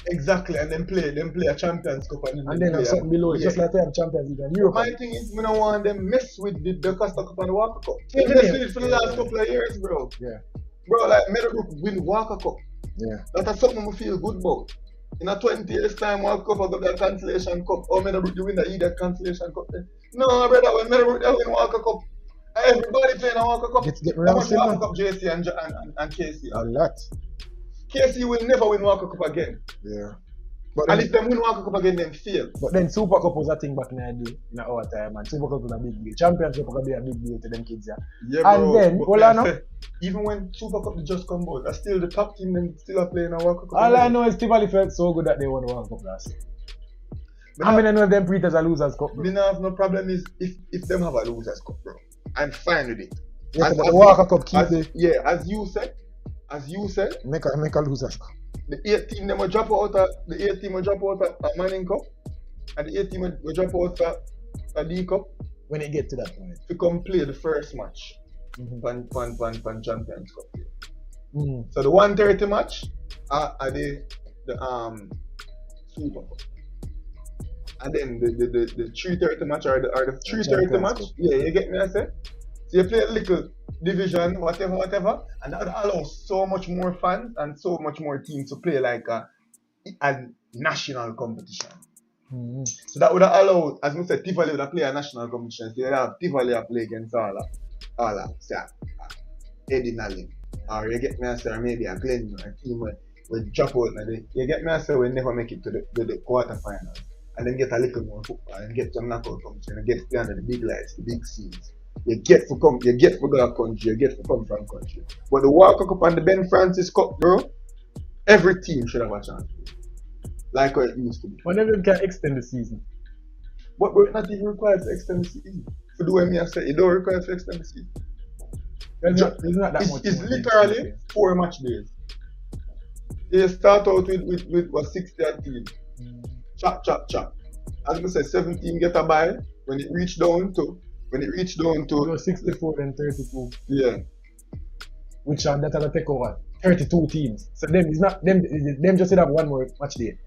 Exactly, and then play a Champions Cup and then have something below it, just like we have Champions League and Europe. My thing is, we don't want them mess with the Costa Cup and the Walker Cup. They mess with it for the last couple of years, bro. Yeah. Bro, like Meadowbrook win Walker Cup. Yeah. That's something we feel good about. In a 20 years time, Walker Cup will go the cancellation cup. Or Meadowbrook you win the either cancellation cup then. No, brother, when Meadowbrook they win Walker Cup, everybody playing a Walker Cup. Get around Walker Cup, JC and KC. A lot. KC will never win Walker Cup again. Yeah. But and if they win Walker Cup again, then fail. But then Super Cup was a thing back in the day, in our time, and Super Cup was a big deal. Champions Cup could be a big deal to them kids. Yeah, and then, even when Super Cup just come out, that's still the top team then still are playing a Walker Cup. All I know is Tivoli felt so good that they won the World Cup last year. How many know them treat as a Losers Cup, bro? Me not have no problem is if them have a Losers Cup, bro. I'm fine with it. Yes, but the Walker Cup keep the... Yeah, as you said, make a Losers Cup. The 8 team them will drop out a Manning Cup, and the 8 team will drop out a League Cup. When it get to that point, to come play the first match, pan Champions Cup. So the 1:30 match are the Super Cup, and then the 3:30 match are the 3:30 match. Yeah, you get me? I say. So you play a little division, whatever, and that allows so much more fans and so much more teams to play like a national competition. So that would allow, as we said, Tivoli would play a national competition. So you have Tivoli play against say, Eddie Nalin, or you get me? I say, or maybe a Glen, or a team will drop out. You get me? I say, we never make it to the quarterfinals, and then get a little more football and get some knockout competition and get to play under the big lights, the big scenes. You get for go to country, you get for come from country. But the Walker Cup and the Ben Francis Cup, bro, every team should have a chance. Like what it used to be. But Neville can extend the season. But we're not even required to extend the season. For the way me I say, you don't require to extend the season. There's not that much. It's literally 4 match days. You start out with what 60 team. Chop. As I said, 17 get a bye. When it reach down to it was 64 and 32. Yeah. Which that are take over 32 teams. So them just have one more match day.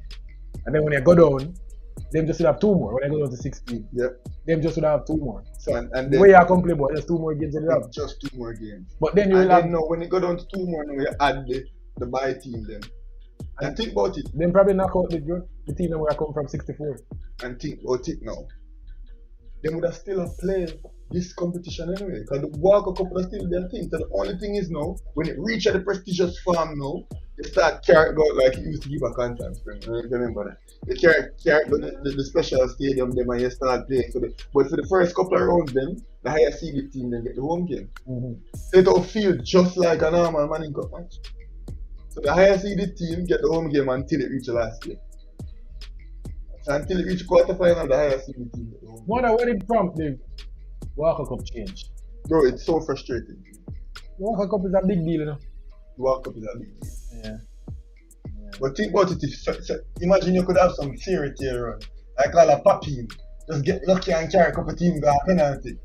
And then when they go down, them just have 2 more. When they go down to 16. Yeah. Them just would have 2 more. So and the way you can play about just 2 more games in have. Just 2 more games. But then you will have when you go down to 2 more, now you add the bye team then. And think about it. Then probably knock out the team that will come from 64. And think about it now. They would have still played this competition anyway, because the Walker Cup would have still their thing. So the only thing is now, when it reaches the prestigious farm now, they start carrying out like it used to give a contract spring. Remember that? They carry the special stadium them and you start playing. But for the first couple of rounds then, the higher seeded team then get the home game. So it will feel just like a normal Manning Cup match. So the higher seeded team get the home game until it reaches the last game. So until it reaches quarterfinal, the higher seeded team get the home game. Where did it from, Dave? Walker Cup change. Bro, it's so frustrating. Walker Cup is a big deal, you know. Walker Cup is a big deal. Yeah. But think about it, imagine you could have some fairy tale run, like all a Papine, just get lucky and carry a couple teams got a penalty,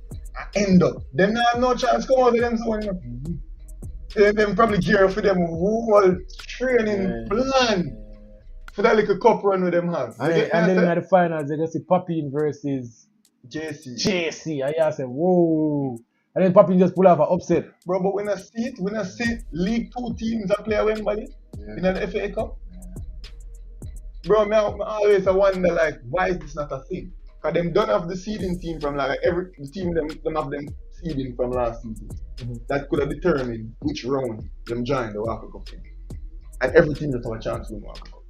and end up. Them not have no chance come out of them zone, you know. Them probably gear up for them whole training plan for that little cup run with them have. And then in the finals, they just see Papine versus JC. And you say, whoa. And then Papine just pull off an upset. Bro, but when I see League 2 teams that play at Wembley in the FA Cup, bro, I always wonder, like, why is this not a thing? Because them don't have the seeding team from, like, the team them have them seeding from last season. That could have determined which round them join the Walker Cup team. And every team just have a chance to win Walker Cup.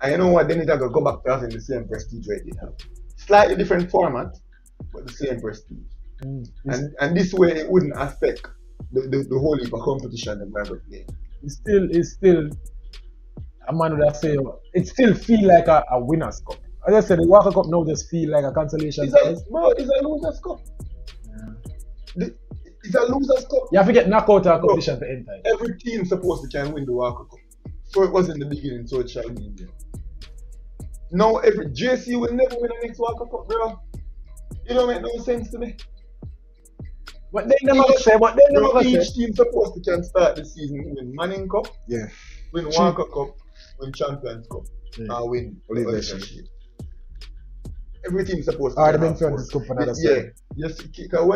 And you know what, they need to go back to having the same prestige rate they have. Slightly different format, but the same prestige. And this way it wouldn't affect the whole heap of competition that we're going to play. It's still a man would say it still feel like a winner's cup. As I said, the Walker Cup now just feel like a consolation prize. Bro, it's a loser's cup. It's a loser's cup. You have to get knocked out of competition to enter. Every team supposed to can win the Walker Cup. So it was in the beginning, so it shall be there. Now every JC will never win the next Walker Cup, bro. It don't make no sense to me. But they never say, each team supposed to can start the season win Manning Cup, win Walker Cup, win Champions Cup, and win Leadership. Every team supposed to. The Benfica Cup another side. Yes, because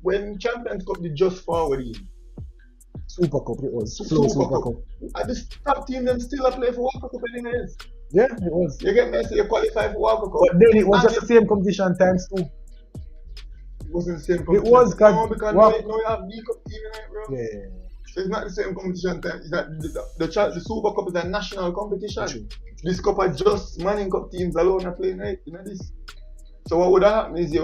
when Champions Cup did just forward in. Super Cup it was. Super Cup. At the top team them still play for Walker Cup anyways. Yeah, it was. You get me? So you qualify for Walker Cup. But then it was just the same competition times 2. It wasn't the same competition. It was because now you have B Cup team in it, bro. Yeah. So it's not the same competition time. It's not the Super Cup is a national competition. True. This cup are just Manning Cup teams alone are playing right, you know this. So what would happen is you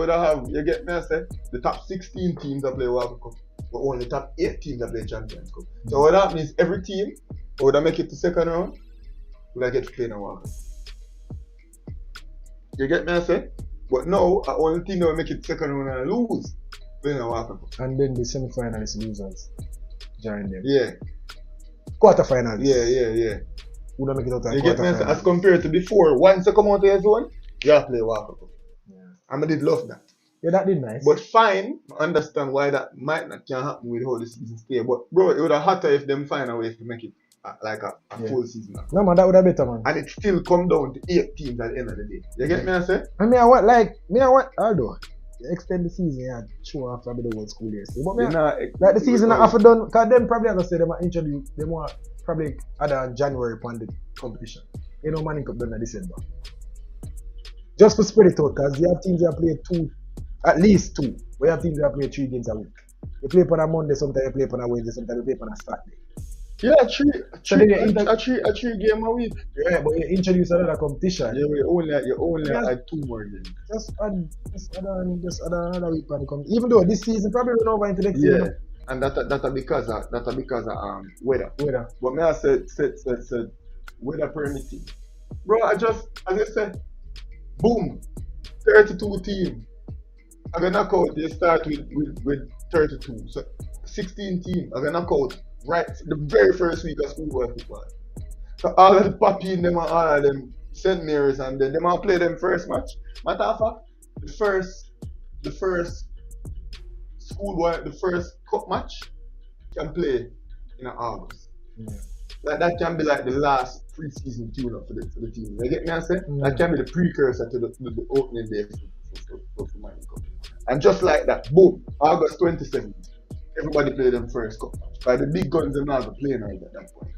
get me, I said, the top 16 teams that play World Cup, but only the top 8 teams that play Champions Cup. So what happens is every team would make it to second round, would get to play in a World Cup. You get me, I said? But now, the only team that will make it second round and lose, play in a World Cup. And then the semi-finalist losers join them. Yeah. Quarterfinals. Yeah. Who don't make it out of you get me, as compared to before, once you come out of your zone, you have to play World Cup. I did love that. Yeah, that did nice. But fine, I understand why that might not can happen with how the season stay. But bro, it would have hotter if them find a way to make it like a full season. No man, that would have better, man. And it still come down to 8 teams at the end of the day. You get me, I say? And although you extend the season, show off a bit of old school years. But like the season half done, because them probably gonna say they might introduce, they want probably other January upon the competition. You know, Manning Cup done in December. Just for spread it out, because you have teams that play at least 2. We have teams that play 3 games a week. You play on a Monday, sometimes you play on a Wednesday, sometimes you play on a Saturday. Yeah, three game a week. Yeah, but you introduce another competition. Yeah, you only add 2 more games. Just add another week on the competition. Even though this season probably run over into next year. And that's because of weather. But me I said weather permitting. Bro, as I said, boom, 32 teams. I'm gonna knock out. They start with 32. So 16 teams. I'm gonna knock out right the very first week of schoolboy football. So all of the Papi and them and all of them St. Mary's and them all play them first match. Matter of fact, the first schoolboy, the first cup match can play in August. Like that can be like the last pre-season tune-up for the team. You get me I say? That can be the precursor to the opening day for Manning Cup. And just like that, boom, August 27th, everybody play them first cup match. But the big guns are not playing right at that point.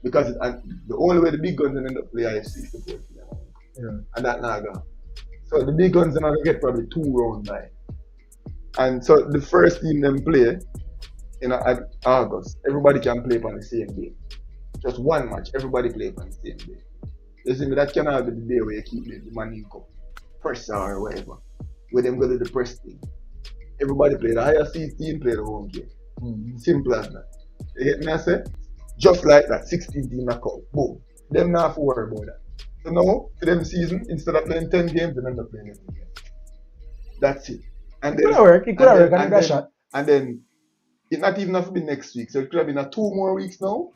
Because the only way the big guns end up playing IFC is to play and that not gone. So the big guns are not going to get probably 2 rounds by. And so the first team them play in August, everybody can play on the same day. Just one match, everybody play on the same day. You see me, that cannot be the day where you keep the Manning Cup press or whatever. Where them go to the press team. Everybody play the higher seed team, play the home game. Simple as that. You get me I say? Just like that, 16 team knockout. Boom. Them not have to worry about that. So now, for them season, instead of playing 10 games, they end up playing 11 games. That's it. And it could have worked. It could have worked. And that shot. And then it not even have to be next week. So it could have been a 2 more weeks now.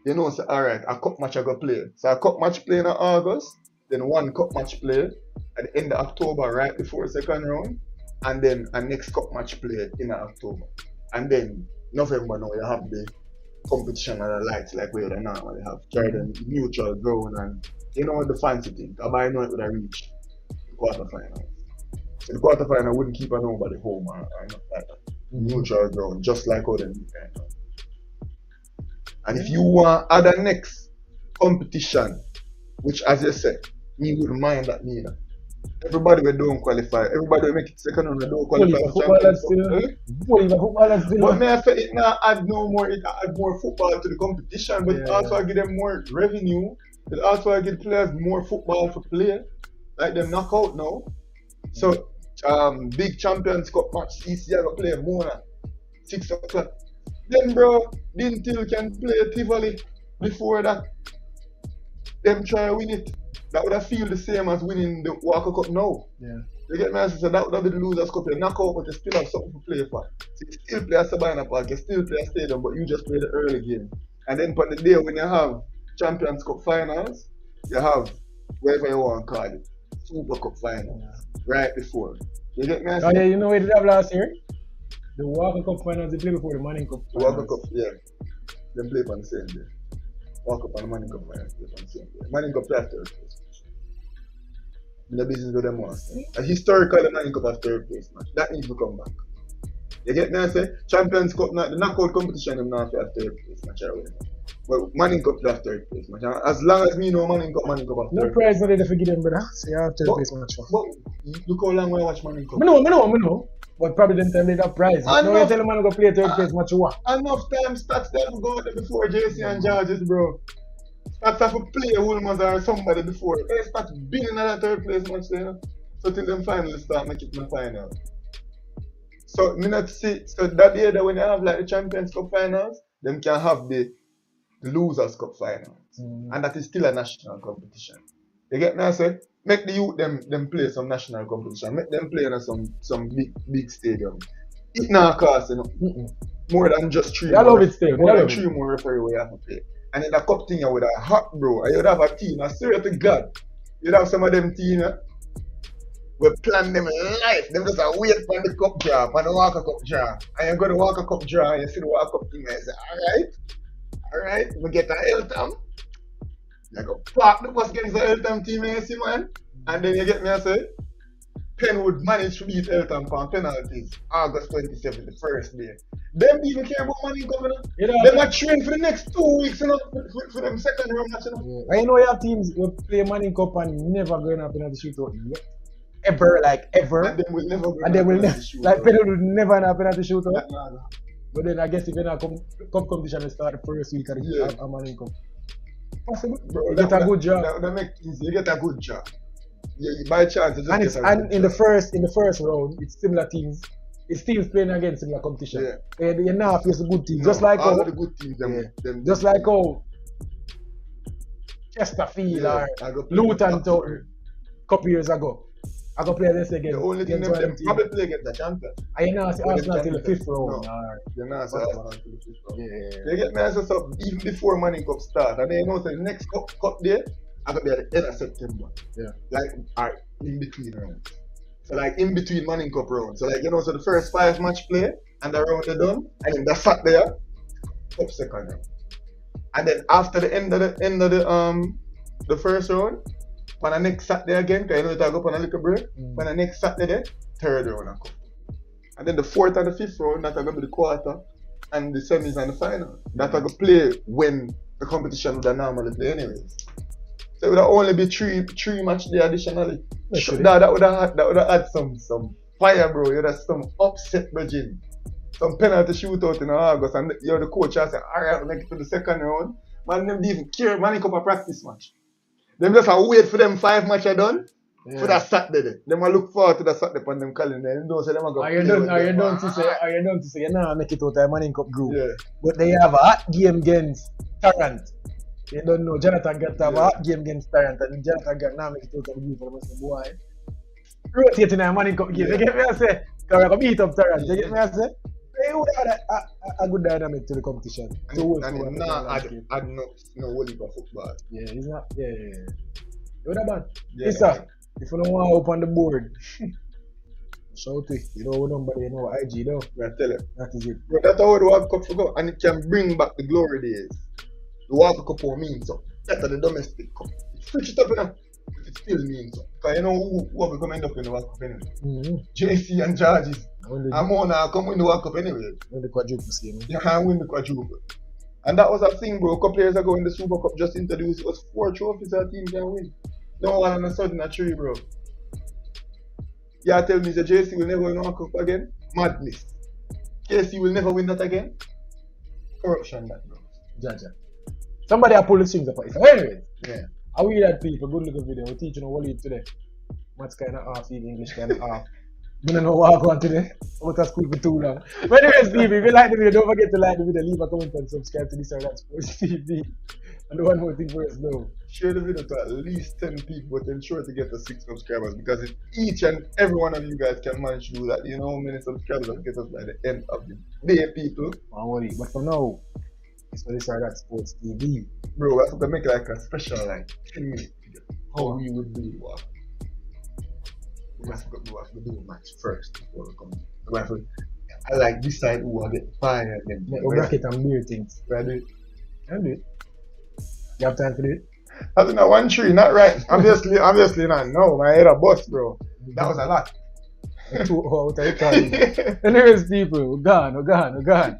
You know, so alright, a cup match I go play. So a cup match play in August, then 1 cup match play at the end of October, right before the second round, and then a next cup match play in October. And then November now you have the competition and the lights like we normally have. Jordan neutral ground and you know the fancy thing. I know it would have reached the quarterfinals. So the quarterfinal wouldn't keep a nobody home or not like that. Neutral ground, just like how they do right now. And if you want other next competition, which as you said, me wouldn't mind that neither. Everybody will don't qualify. Everybody will make it second round, they don't qualify for Champions Cup. But may I say it now add no more, it add more football to the competition, but it also give them more revenue. It also give players more football for play. Like them knockout now. So big Champions Cup match, CCI will play more at 6 o'clock. Then bro, Dintil can play Tivoli before that. Them try to win it. That would have feel the same as winning the Walker Cup now. Yeah. You get me? So that would have been the Losers Cup. You knock out, but you still have something to play for. So you still play a Sabina Park, you still play a stadium, but you just play the early game. And then on the day when you have Champions Cup finals, you have whatever you want to call it, Super Cup finals, right before. You get me? Oh yeah, you know what they did have last year? The Walker Cup finals, they play before the Manning Cup finals. Walker Cup, yeah. They play on the same day. Walker Cup and the Manning Cup finals play on the same day. Manning Cup play after third place. In the business with them once. Historically, the Manning Cup has third place match. That needs to come back. You get me? I say Champions Cup, not the knockout competition, them not have third place match. But Manning Cup have third place match. As long as me know Manning Cup have third place. No prize not to forgive them, brother. So you have third place match. But look how long we watch Manning Cup. I know. But probably them time they have prize. No, you tell them man go play third place match you want. Enough time stats them go there before JC and Georges, bro. Stats have to play Woolmans or somebody before. They start beating at the third place match there. So till them finally start make it in the final. So me not see so that year that when they have like the Champions Cup finals, them can have the Losers Cup finals. And that is still a national competition. You get me? I say? Make the youth them play some national competition. Make them play in some big stadium. It not cost more than just 3 I love it still. More than 3 more referee we have to pay. And in the cup thing you would have hot bro. And you'd have a team, I swear to God. You'd have some of them team we plan them life. Them just wait for the cup draw, for the Walker Cup draw. And you go to the Walker Cup draw and you see the Walker Cup team and you say, alright, we get a Eltham. You go park the bus against the Eltham team and you see man. And then you get me I say, Penwood managed to beat Eltham for penalties August 27th, the first day. Them even care about money coming up. Them are trained for the next 2 weeks for them second round match. I know you have teams who play Manning Cup and never going up in the shootout. Ever. And they will never like Penwood would never happen at the shootout. But then I guess if you're not cup competition will start the first week of the Manning Cup. Possible. Bro, you get a good job. That make it easy. You get a good job. Yeah, by chance, and in the first round, it's similar teams. It's teams playing against similar competition. Yeah. And you're not face a good team. Just like all the good teams. Just like how Chesterfield or Luton a couple years ago. I go play this again. The only thing them probably play against the champion. And you know, see Arsenal till the 5th round. No, you're not see Arsenal till the 5th round. Yeah. You get me as a even before Manning Cup start. And then you know, so the next cup day, I could be at the end of September. Yeah. Like, in between rounds. So like in between Manning Cup rounds. So like, you know, so the first 5 match play and the round are done. And then the sat there, cup second round. And then after the end of the first round, on the next Saturday again, because you know it will go on a little break. On the next Saturday, third round and cup. And then the 4th and the 5th round, that are going to be the quarter and the semis and the final. That are going to play when the competition would normally play anyways. So it would only be three match day additionally. That would have had some fire, bro. You would have some upset, Virgin. Some penalty shootout in August, and you're the coach. I say, alright, we'll make it to the second round. Man, them didn't even care. Man, come a practice match. Them just wait for them 5 match are done for that Saturday. Them will look forward to the Saturday on them calendar. And don't say them go. Are you done to say you know make it out of Manning Cup group? Yeah. But they have a hot game against Tarrant. You don't know, Jonathan got to have a hot game against Tarrant, and Jonathan got now make it out of the group for the boy. rotating our money cup game. You get me? I say, because we're going to beat up Terrence. You get me? I say, hey, who had a good dynamic to the competition. And add no Wally for football. Yeah, he's not. Yeah. You know that, man? Yeah. Yes, sir. If you don't want to open the board, shout it. You know what number, you know what IG, though. I tell you. That is it. Bro, that's how the World Cup will go. And it can bring back the glory days. The World Cup will mean so. Better the domestic cup. Switch it up enough. But it still means so. Because you know who will come end up in the World Cup anyway? JC and Georges. I'm on now come win the World Cup anyway. Win the quadruple scheme. You can't win the quadruple. And that was a thing, bro. A couple years ago when the Super Cup just introduced, it was 4 trophies our team can win. No all of a sudden a 3, bro. Yeah, tell me the JC will never win World Cup again? Madness. KC will never win that again? Corruption, that, bro. Jaja. Somebody have pulled the strings up. Anyway, yeah. I will that people, good looking video. We're teaching you what today. Maths kind of half, English kind of half. I don't know what I'm going today. Out of school for too long. But anyways, people, if you like the video, don't forget to like the video, leave a comment and subscribe to this or that Sports TV. And one more thing for us now. Share the video to at least 10 people, but ensure to get the 6 subscribers, because if each and every one of you guys can manage to do that, you know how many subscribers will get us by the end of the day, people. Don't worry. But for now, it's for this or that Sports TV. Bro, I have to make like a special 10-minute video. How we would do it. We have to do a match first before we come. I like decide who will get fired and then make a bracket and beer things. Ready? I'll do it. You have time to do it? I think that 1-3, not right. Obviously not. No, my head a bust, bro. That was a lot. 2 out of time. Anyways, people, we're gone.